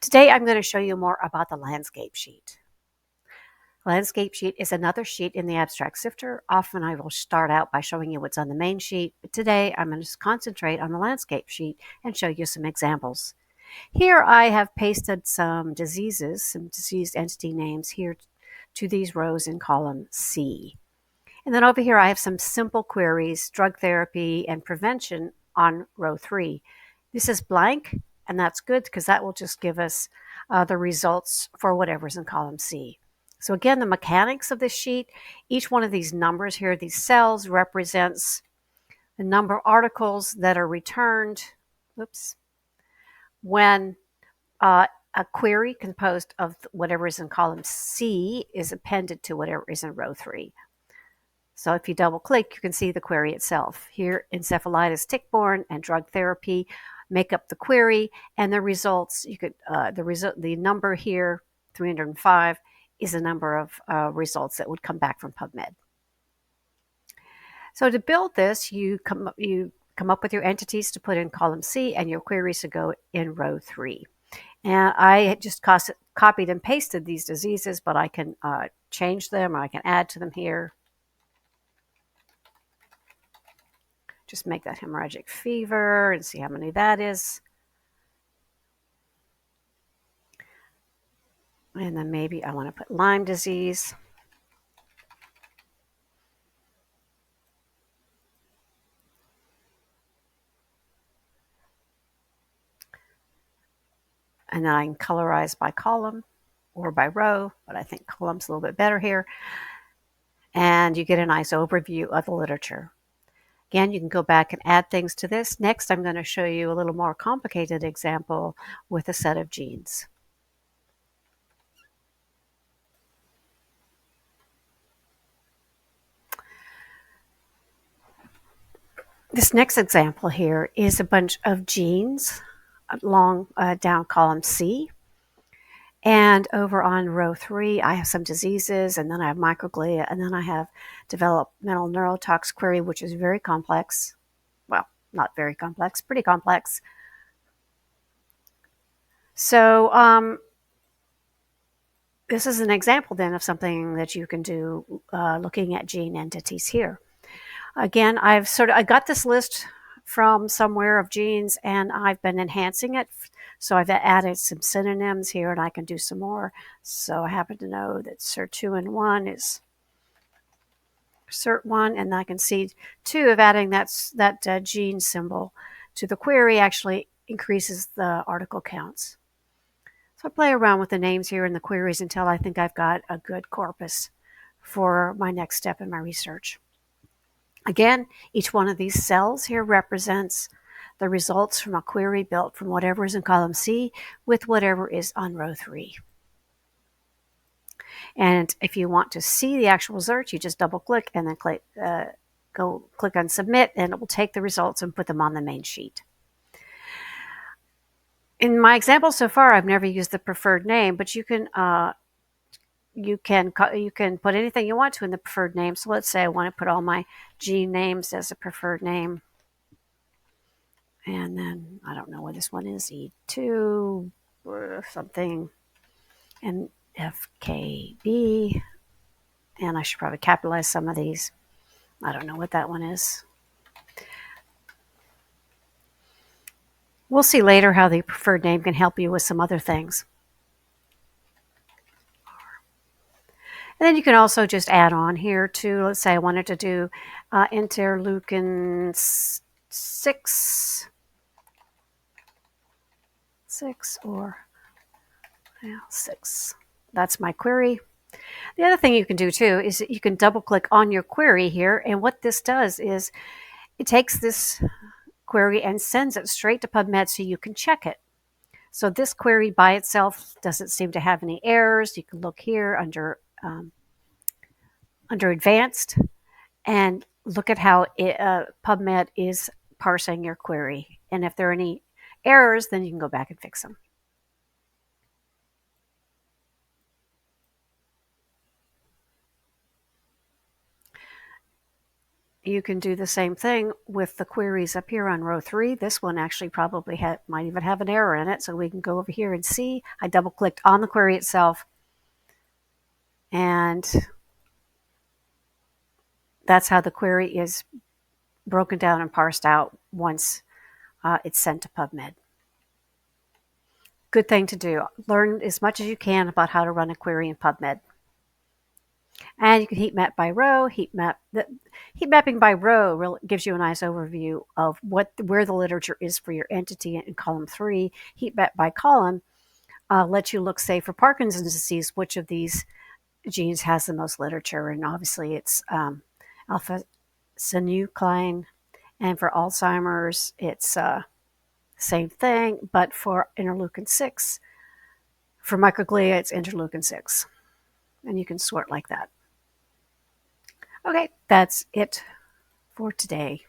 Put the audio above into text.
Today I'm going to show you more about the landscape sheet. Landscape sheet is another sheet in the abstract sifter. Often I will start out by showing you what's on the main sheet, but today I'm going to concentrate on the landscape sheet and show you some examples. Here I have pasted some diseases, some diseased entity names here to these rows in column C. And then over here I have some simple queries, drug therapy and prevention on row 3. This is blank, and that's good because that will just give us the results for whatever's in column C. So again, the mechanics of this sheet, each one of these numbers here, these cells, represents the number of articles that are returned when a query composed of whatever is in column C is appended to whatever is in row 3. So if you double click, you can see the query itself. Here, encephalitis, tick-borne, and drug therapy make up the query, and the results. The number here, 305, is the number of results that would come back from PubMed. So to build this, you come up with your entities to put in column C, and your queries to go in row 3. And I just copied and pasted these diseases, but I can change them, or I can add to them here. Just make that hemorrhagic fever and see how many that is. And then maybe I want to put Lyme disease. And then I can colorize by column or by row, but I think column's a little bit better here. And you get a nice overview of the literature. Again, you can go back and add things to this. Next, I'm going to show you a little more complicated example with a set of genes. This next example here is a bunch of genes along down column C. And over on row 3, I have some diseases, and then I have microglia, and then I have developmental neurotox query, which is very complex. Well, not very complex, pretty complex. So this is an example then of something that you can do looking at gene entities here. Again, I got this list from somewhere of genes, and I've been enhancing it. So I've added some synonyms here, and I can do some more. So I happen to know that SIR2N1 is CERT1, and I can see too of adding that gene symbol to the query actually increases the article counts. So I play around with the names here in the queries until I think I've got a good corpus for my next step in my research. Again, each one of these cells here represents the results from a query built from whatever is in column C with whatever is on row 3. And if you want to see the actual results, you just double click and then click on submit, and it will take the results and put them on the main sheet. In my example so far, I've never used the preferred name, but you can put anything you want to in the preferred name. So let's say I want to put all my gene names as a preferred name. And then I don't know what this one is, E2 or something, and FKB. And I should probably capitalize some of these. I don't know what that one is. We'll see later how the preferred name can help you with some other things. And then you can also just add on here to, let's say I wanted to do interleukin 6 or 6. That's my query. The other thing you can do too is you can double click on your query here, and what this does is it takes this query and sends it straight to PubMed so you can check it. So this query by itself doesn't seem to have any errors. You can look here under advanced and look at how PubMed is parsing your query. And if there are any errors, then you can go back and fix them. You can do the same thing with the queries up here on row 3. This one actually probably might even have an error in it, so we can go over here and see. I double-clicked on the query itself, and that's how the query is broken down and parsed out once it's sent to PubMed. Good thing to do. Learn as much as you can about how to run a query in PubMed. And you can heat map by row. Heat mapping by row really gives you a nice overview of where the literature is for your entity in column 3. Heat map by column lets you look, say, for Parkinson's disease, which of these genes has the most literature. And obviously it's alpha-synuclein. And for Alzheimer's, it's same thing, but for interleukin 6. For microglia, it's interleukin 6. And you can sort like that. Okay, that's it for today.